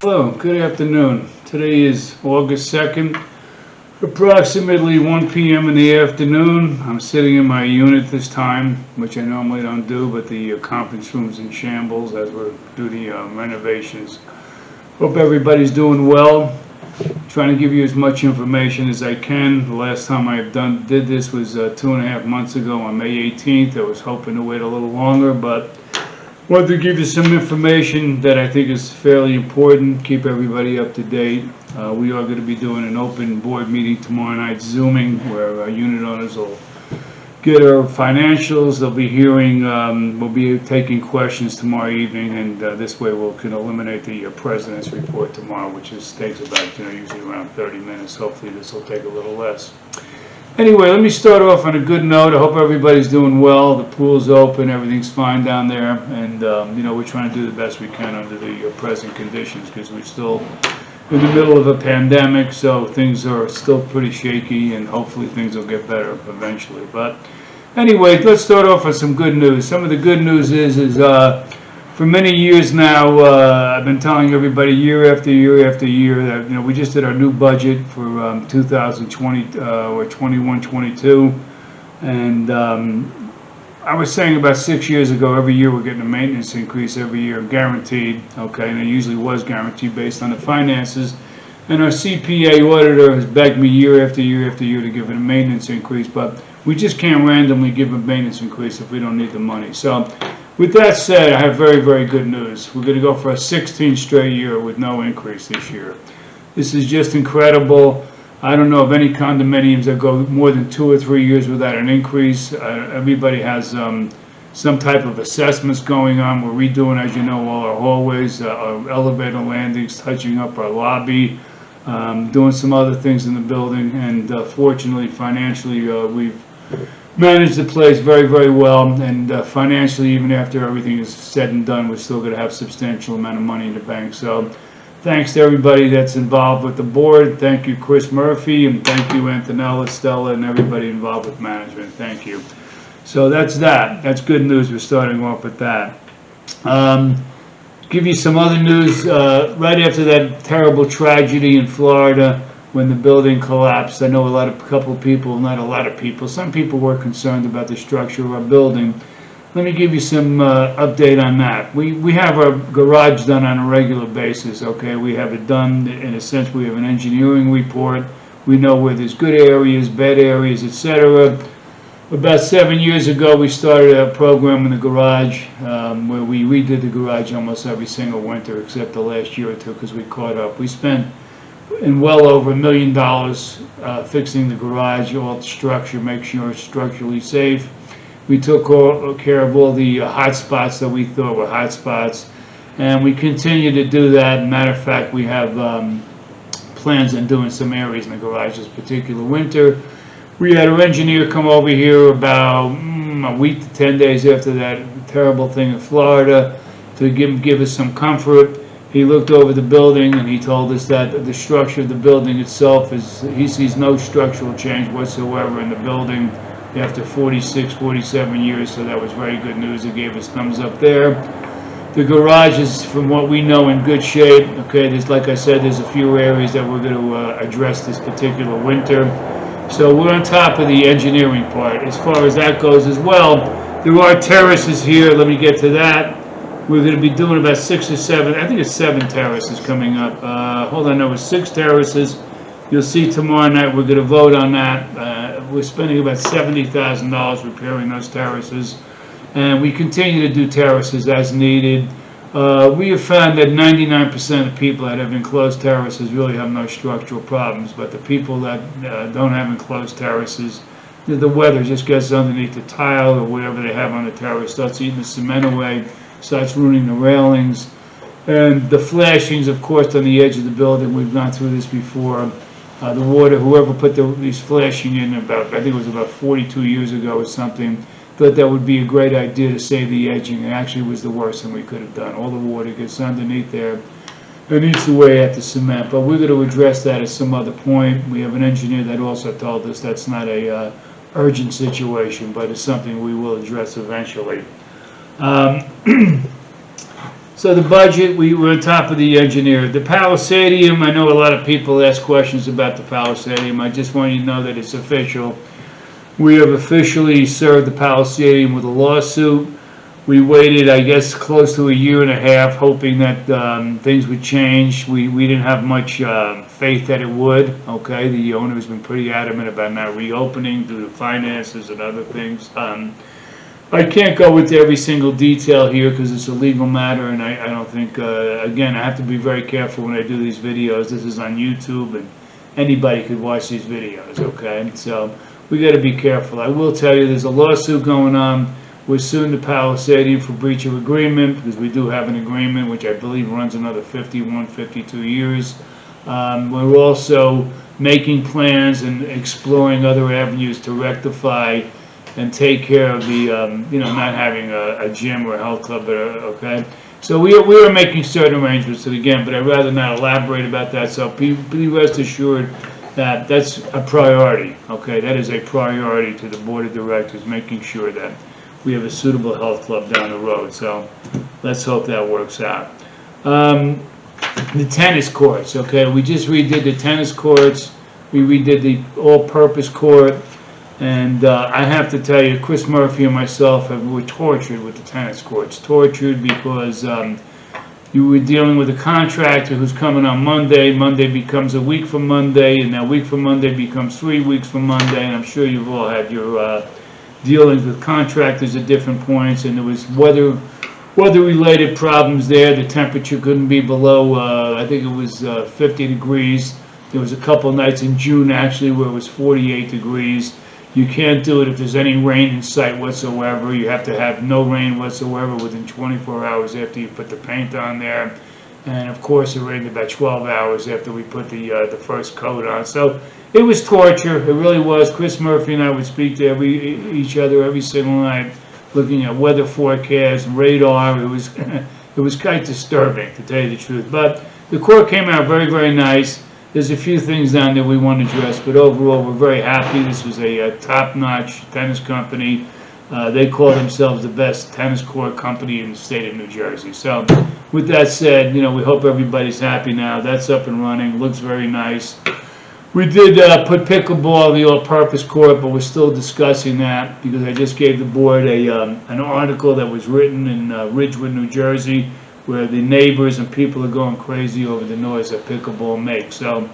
Hello, good afternoon. Today is August 2nd, approximately 1 p.m. in the afternoon. I'm sitting in my unit this time, which I normally don't do, but the conference room's in shambles as we're doing the renovations. Hope everybody's doing well. Trying to give you as much information as I can. The last time I did this was 2.5 months ago on May 18th. I was hoping to wait a little longer, but wanted to give you some information that I think is fairly important, keep everybody up to date. We are going to be doing an open board meeting tomorrow night, Zooming, where our unit owners will get our financials. They'll be hearing, we'll be taking questions tomorrow evening, and this way we can eliminate the president's report tomorrow, which takes about, usually around 30 minutes. Hopefully this will take a little less. Anyway, let me start off on a good note. I hope everybody's doing well. The pool's open, everything's fine down there, and we're trying to do the best we can under the present conditions because we're still in the middle of a pandemic, so things are still pretty shaky, and hopefully things will get better eventually. But anyway, let's start off with some good news. Some of the good news is for many years now, I've been telling everybody year after year after year that we just did our new budget for 2020 or 21-22, and I was saying about 6 years ago, every year we're getting a maintenance increase every year, guaranteed. Okay, and it usually was guaranteed based on the finances. And our CPA auditor has begged me year after year after year to give it a maintenance increase, but we just can't randomly give a maintenance increase if we don't need the money. So, with that said, I have very, very good news. We're going to go for a 16th straight year with no increase this year. This is just incredible. I don't know of any condominiums that go more than 2 or 3 years without an increase. Everybody has some type of assessments going on. We're redoing, as you know, all our hallways, our elevator landings, touching up our lobby, doing some other things in the building, and fortunately, financially, we've managed the place very, very well, and financially, even after everything is said and done, we're still going to have a substantial amount of money in the bank. So thanks to everybody that's involved with the board. Thank you, Chris Murphy, and thank you, Antonella, Stella, and everybody involved with management. Thank you. So that's that. That's good news. We're starting off with that. Give you some other news. Right after that terrible tragedy in Florida, when the building collapsed, I know a couple of people, not a lot of people, some people were concerned about the structure of our building. Let me give you some update on that. We have our garage done on a regular basis, okay? We have it done, in a sense, we have an engineering report. We know where there's good areas, bad areas, etc. About 7 years ago, we started a program in the garage where we redid the garage almost every single winter, except the last year or two, because we caught up. We spent well over $1 million fixing the garage, all the structure, make sure it's structurally safe. We took care of all the hot spots that we thought were hot spots, and we continue to do that. Matter of fact, we have plans on doing some areas in the garage this particular winter. We had our engineer come over here about a week to 10 days after that terrible thing in Florida to give us some comfort. He looked over the building and he told us that the structure of the building itself he sees no structural change whatsoever in the building after 46, 47 years, so that was very good news. He gave us thumbs up there. The garage is, from what we know, in good shape. Okay, like I said, there's a few areas that we're going to address this particular winter. So we're on top of the engineering part. As far as that goes as well, there are terraces here. Let me get to that. We're going to be doing about 6 or 7, I think it's 7 terraces coming up. Hold on, no, it's 6 terraces. You'll see tomorrow night we're going to vote on that. We're spending about $70,000 repairing those terraces. And we continue to do terraces as needed. We have found that 99% of people that have enclosed terraces really have no structural problems. But the people that don't have enclosed terraces, the weather just gets underneath the tile or whatever they have on the terrace, starts eating the cement away, starts ruining the railings, and the flashings, of course, on the edge of the building. We've gone through this before. The water, whoever put these flashing in I think it was about 42 years ago or something, thought that would be a great idea to save the edging. It actually was the worst thing we could have done. All the water gets underneath there and eats away at the cement. But we're going to address that at some other point. We have an engineer that also told us that's not a urgent situation, but it's something we will address eventually. So the budget, we're on top of the engineer. The Palisadium, I know a lot of people ask questions about the Palisadium. I just want you to know that it's official. We have officially served the Palisadium with a lawsuit. We waited, I guess, close to a year and a half, hoping that things would change. We didn't have much faith that it would. Okay, the owner has been pretty adamant about not reopening due to finances and other things. I can't go into every single detail here because it's a legal matter, and I don't think, again, I have to be very careful when I do these videos. This is on YouTube, and anybody could watch these videos, okay? So we got to be careful. I will tell you there's a lawsuit going on. We're suing the Palisadium for breach of agreement because we do have an agreement which I believe runs another 51, 52 years. We're also making plans and exploring other avenues to rectify and take care of the, not having a gym or a health club, okay? So we are making certain arrangements, and again, but I'd rather not elaborate about that, so be rest assured that that's a priority, okay? That is a priority to the board of directors, making sure that we have a suitable health club down the road, so let's hope that works out. The tennis courts, okay? We just redid the tennis courts. We redid the all-purpose court. And I have to tell you, Chris Murphy and myself were tortured with the tennis courts. Tortured because you were dealing with a contractor who's coming on Monday. Monday becomes a week from Monday, and that week from Monday becomes 3 weeks from Monday. And I'm sure you've all had your dealings with contractors at different points. And there was weather-related problems there. The temperature couldn't be below, I think it was 50 degrees. There was a couple nights in June, actually, where it was 48 degrees. You can't do it if there's any rain in sight whatsoever. You have to have no rain whatsoever within 24 hours after you put the paint on there. And of course, it rained about 12 hours after we put the first coat on. So it was torture. It really was. Chris Murphy and I would speak to each other every single night, looking at weather forecasts, radar. It was it was quite disturbing, to tell you the truth. But the court came out very, very nice. There's a few things down there we want to address, but overall we're very happy. This was a top-notch tennis company. They call themselves the best tennis court company in the state of New Jersey. So with that said, we hope everybody's happy now. That's up and running. Looks very nice. We did put pickleball in the all-purpose court, but we're still discussing that because I just gave the board an article that was written in Ridgewood, New Jersey, where the neighbors and people are going crazy over the noise that pickleball makes. So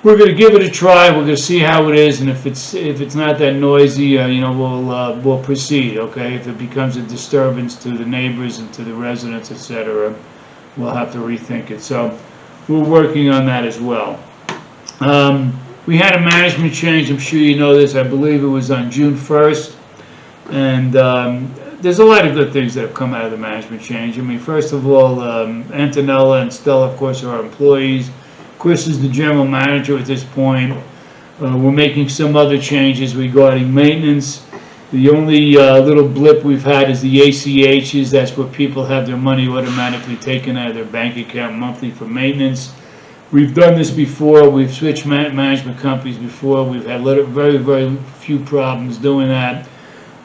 we're going to give it a try. We're going to see how it is, and if it's not that noisy, we'll proceed. Okay, if it becomes a disturbance to the neighbors and to the residents, etc., we'll have to rethink it. So we're working on that as well. We had a management change. I'm sure you know this. I believe it was on June 1st, and there's a lot of good things that have come out of the management change. I mean, first of all, Antonella and Stella, of course, are our employees. Chris is the general manager at this point. We're making some other changes regarding maintenance. The only little blip we've had is the ACHs. That's where people have their money automatically taken out of their bank account monthly for maintenance. We've done this before. We've switched management companies before. We've had very, very few problems doing that.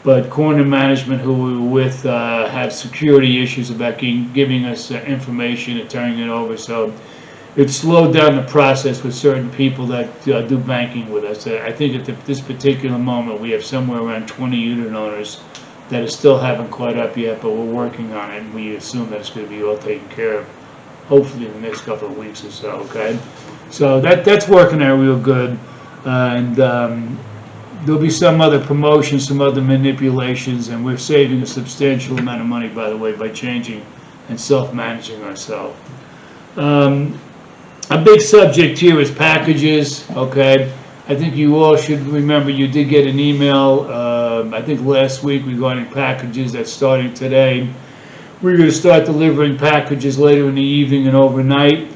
But Corner Management, who we were with, have security issues about giving us information and turning it over. So it slowed down the process with certain people that do banking with us. I think at this particular moment we have somewhere around 20 unit owners that still haven't caught up yet, but we're working on it, and we assume that it's going to be all taken care of, hopefully in the next couple of weeks or so, okay? So that's working out real good. There'll be some other promotions, some other manipulations, and we're saving a substantial amount of money, by the way, by changing and self-managing ourselves. A big subject here is packages, okay? I think you all should remember you did get an email, I think last week, regarding packages that's starting today. We're going to start delivering packages later in the evening and overnight.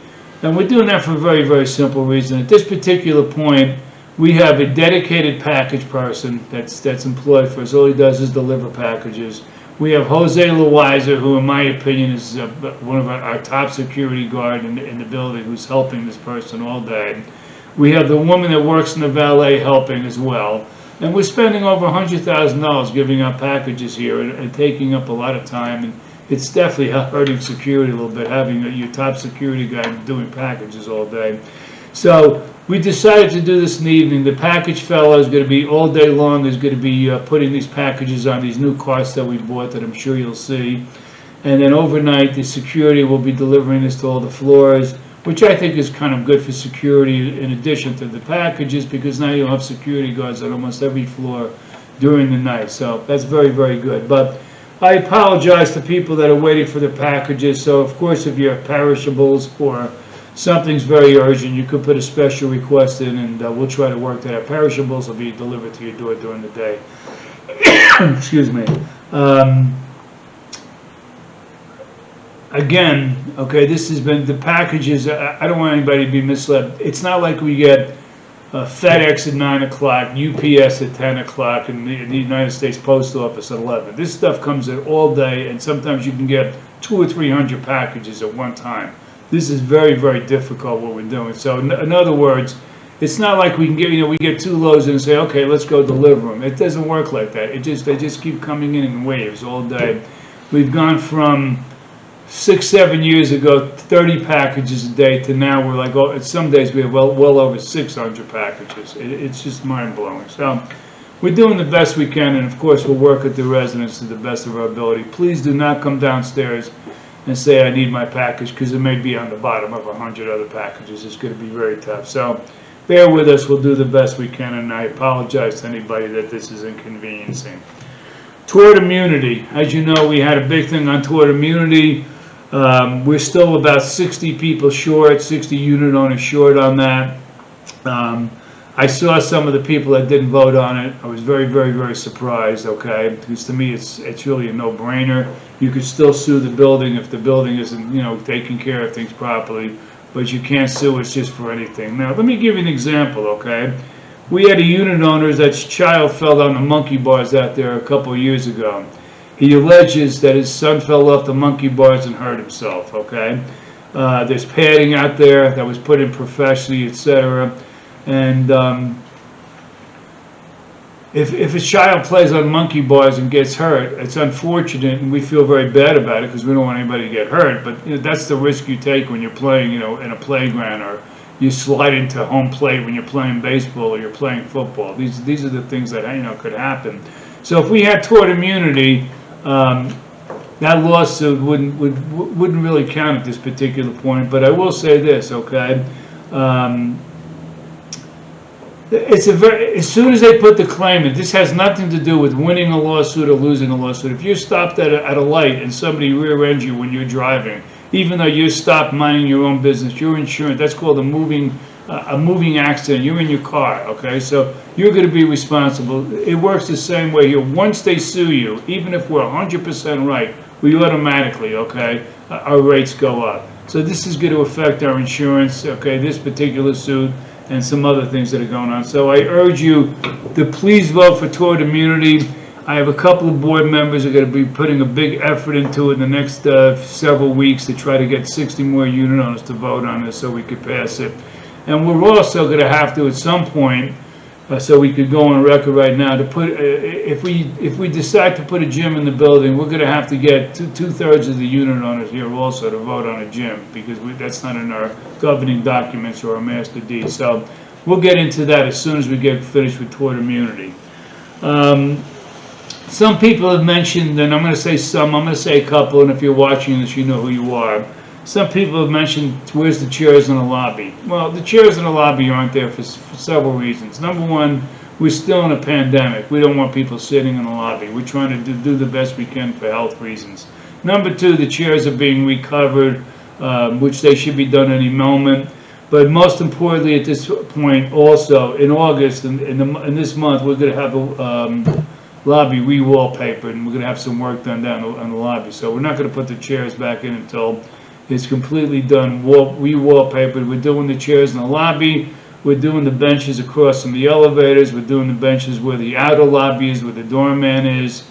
And we're doing that for a very, very simple reason. At this particular point, we have a dedicated package person that's employed for us. All he does is deliver packages. We have Jose Loizer, who in my opinion is one of our top security guard in the building, who's helping this person all day. We have the woman that works in the valet helping as well. And we're spending over $100,000 giving out packages here and taking up a lot of time and it's definitely hurting security a little bit, having your top security guy doing packages all day. So we decided to do this in the evening. The package fellow is going to be all day long, is going to be putting these packages on these new carts that we bought that I'm sure you'll see. And then overnight, the security will be delivering this to all the floors, which I think is kind of good for security in addition to the packages, because now you'll have security guards on almost every floor during the night. So that's very, very good. But I apologize to people that are waiting for the packages. So, of course, if you have perishables or something's very urgent, you could put a special request in, and we'll try to work that out. Perishables will be delivered to your door during the day. Excuse me. Again, okay, this has been the packages. I don't want anybody to be misled. It's not like we get FedEx at 9 o'clock, UPS at 10 o'clock, and the United States Post Office at 11. This stuff comes in all day, and sometimes you can get 200 or 300 packages at one time. This is very, very difficult what we're doing. So, in other words, it's not like we can get, we get 2 loads and say, okay, let's go deliver them. It doesn't work like that. They just keep coming in waves all day. We've gone from 6-7 years ago, 30 packages a day, to now we're like, oh, some days we have well over 600 packages. It's just mind blowing. So we're doing the best we can, and of course we'll work with the residents to the best of our ability. Please do not come downstairs and say I need my package, because it may be on the bottom of 100 other packages. It's going to be very tough. So bear with us. We'll do the best we can, and I apologize to anybody that this is inconveniencing. Toward immunity. As you know, we had a big thing on toward immunity. We're still about 60 people short, 60 unit owners short on that. I saw some of the people that didn't vote on it. I was very, very, very surprised, okay? Because to me, it's really a no-brainer. You could still sue the building if the building isn't, taking care of things properly, but you can't sue us just for anything. Now, let me give you an example, okay? We had a unit owner that's child fell down the monkey bars out there a couple of years ago. He alleges that his son fell off the monkey bars and hurt himself, okay? There's padding out there that was put in professionally, etc. And if a child plays on monkey bars and gets hurt, it's unfortunate, and we feel very bad about it because we don't want anybody to get hurt. But that's the risk you take when you're playing, in a playground, or you slide into home plate when you're playing baseball or you're playing football. These are the things that could happen. So if we had tort immunity, that lawsuit wouldn't really count at this particular point. But I will say this, okay? As soon as they put the claim in, this has nothing to do with winning a lawsuit or losing a lawsuit. If you're stopped at a light and somebody rear-ends you when you're driving, even though you're stopped minding your own business, your insurance, that's called a moving accident. You're in your car, okay? So you're going to be responsible. It works the same way here. Once they sue you, even if we're 100% right, we automatically, okay, our rates go up. So this is going to affect our insurance, okay, this particular suit, and some other things that are going on. So I urge you to please vote for tort immunity. I have a couple of board members who are going to be putting a big effort into it in the next several weeks to try to get 60 more unit owners to vote on this so we could pass it. And we're also going to have to, at some point, so we could go on record right now, to put, if we decide to put a gym in the building, we're going to have to get two-thirds of the unit owners here also to vote on a gym, because that's not in our governing documents or our master deed. So we'll get into that as soon as we get finished with tort immunity. Some people have mentioned, and I'm going to say some, I'm going to say a couple, and if you're watching this, you know who you are. Some people have mentioned, where's the chairs in the lobby? Well, the chairs in the lobby aren't there for several reasons. Number one, we're still in a pandemic. We don't want people sitting in the lobby. We're trying to do the best we can for health reasons. Number two, the chairs are being recovered, which they should be done any moment. But most importantly at this point, also, in August, in this month, we're going to have a lobby re-wallpapered, and we're going to have some work done down on the lobby. So we're not going to put the chairs back in until it's completely done, re-wallpapered. We're doing the chairs in the lobby. We're doing the benches across from the elevators. We're doing the benches where the outer lobby is, where the doorman is.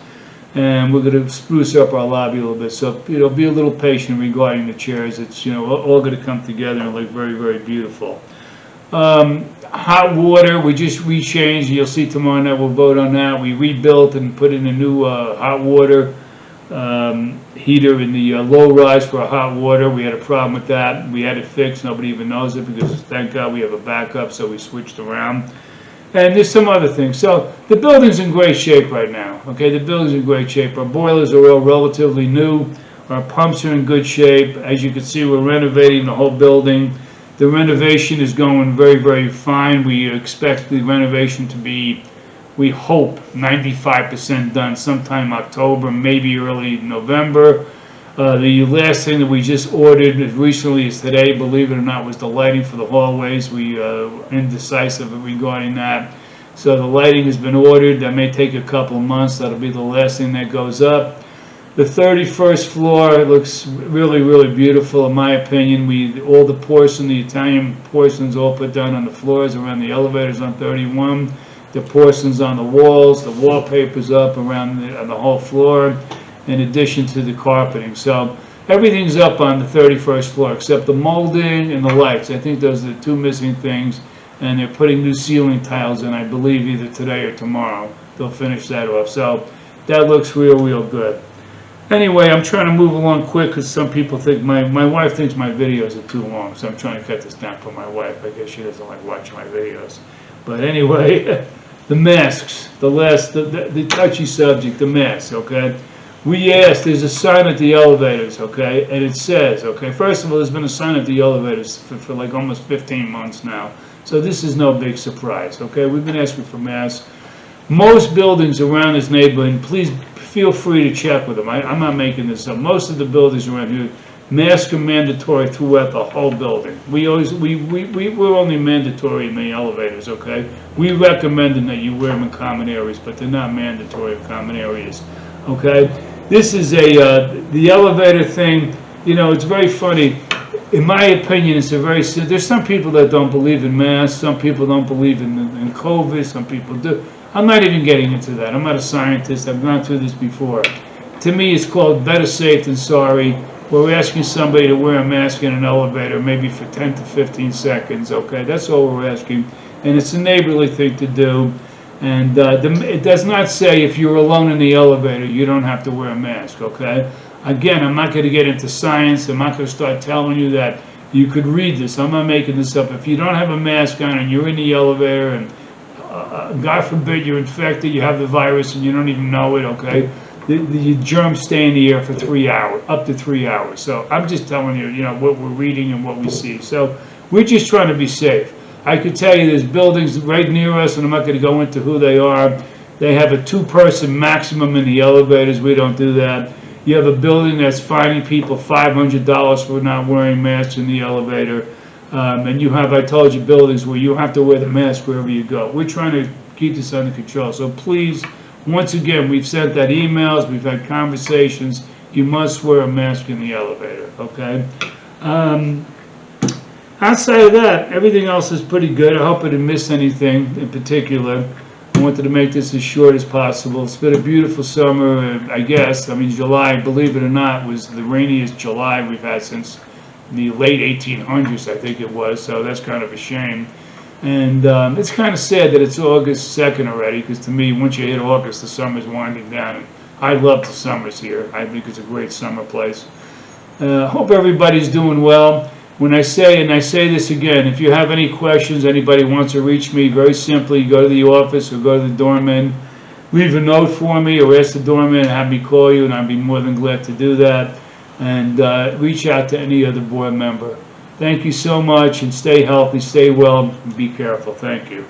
And we're going to spruce up our lobby a little bit. So, be a little patient regarding the chairs. It's, all going to come together and look very, very beautiful. Hot water, we changed. You'll see tomorrow night we'll vote on that. We rebuilt and put in a new hot water heater in the low rise for hot water. We had a problem with that. We had it fixed. Nobody even knows it because thank God we have a backup, so we switched around. And there's some other things. So the building's in great shape right now. Okay, the building's in great shape. Our boilers are all relatively new. Our pumps are in good shape. As you can see, we're renovating the whole building. The renovation is going very, very fine. We expect the renovation to be, we hope, 95% done sometime October, maybe early November. The last thing that we just ordered as recently as today, believe it or not, was the lighting for the hallways. We indecisive regarding that. So the lighting has been ordered. That may take a couple of months. That'll be the last thing that goes up. The 31st floor looks really, really beautiful in my opinion. All the porcelain, the Italian porcelain's all put down on the floors around the elevators on 31. The porcelain's on the walls. The wallpaper's up around the whole floor, in addition to the carpeting. So everything's up on the 31st floor except the molding and the lights. I think those are the two missing things. And they're putting new ceiling tiles in, I believe, either today or tomorrow. They'll finish that off. So that looks real, real good. Anyway, I'm trying to move along quick because some people think, my wife thinks my videos are too long, so I'm trying to cut this down for my wife. I guess she doesn't like watching my videos. But anyway, the masks, the touchy subject, the masks, okay? We asked, there's a sign at the elevators, okay? And it says, okay, first of all, there's been a sign at the elevators for like almost 15 months now. So this is no big surprise, okay? We've been asking for masks. Most buildings around this neighborhood, please feel free to check with them. I'm not making this up. Most of the buildings around here, masks are mandatory throughout the whole building. We're only mandatory in the elevators, okay? We recommend that you wear them in common areas, but they're not mandatory in common areas, okay? This is the elevator thing. You know, it's very funny. In my opinion, it's there's some people that don't believe in masks. Some people don't believe in COVID. Some people do. I'm not even getting into that. I'm not a scientist. I've gone through this before. To me, it's called better safe than sorry. We're asking somebody to wear a mask in an elevator, maybe for 10 to 15 seconds, okay? That's all we're asking. And it's a neighborly thing to do. And it does not say if you're alone in the elevator, you don't have to wear a mask, okay? Again, I'm not going to get into science. I'm not going to start telling you that you could read this. I'm not making this up. If you don't have a mask on and you're in the elevator and God forbid you're infected, you have the virus and you don't even know it, okay? The germs stay in the air for 3 hours, up to 3 hours. So I'm just telling you, you know, what we're reading and what we see. So we're just trying to be safe. I could tell you there's buildings right near us, and I'm not going to go into who they are. They have a 2-person maximum in the elevators. We don't do that. You have a building that's fining people $500 for not wearing masks in the elevator. And you have, I told you, buildings where you have to wear the mask wherever you go. We're trying to keep this under control. So please, once again, we've sent that emails, we've had conversations. You must wear a mask in the elevator, okay? Outside of that, everything else is pretty good. I hope I didn't miss anything in particular. I wanted to make this as short as possible. It's been a beautiful summer, I guess. I mean, July, believe it or not, was the rainiest July we've had since the late 1800s, I think it was, so that's kind of a shame. And it's kind of sad that it's August 2nd already, because to me, once you hit August, the summer's winding down. And I love the summers here. I think it's a great summer place. Hope everybody's doing well. When I say, and I say this again, if you have any questions, anybody wants to reach me, very simply, go to the office or go to the doorman, leave a note for me or ask the doorman and have me call you, and I'd be more than glad to do that. And reach out to any other board member. Thank you so much, and stay healthy, stay well, and be careful. Thank you.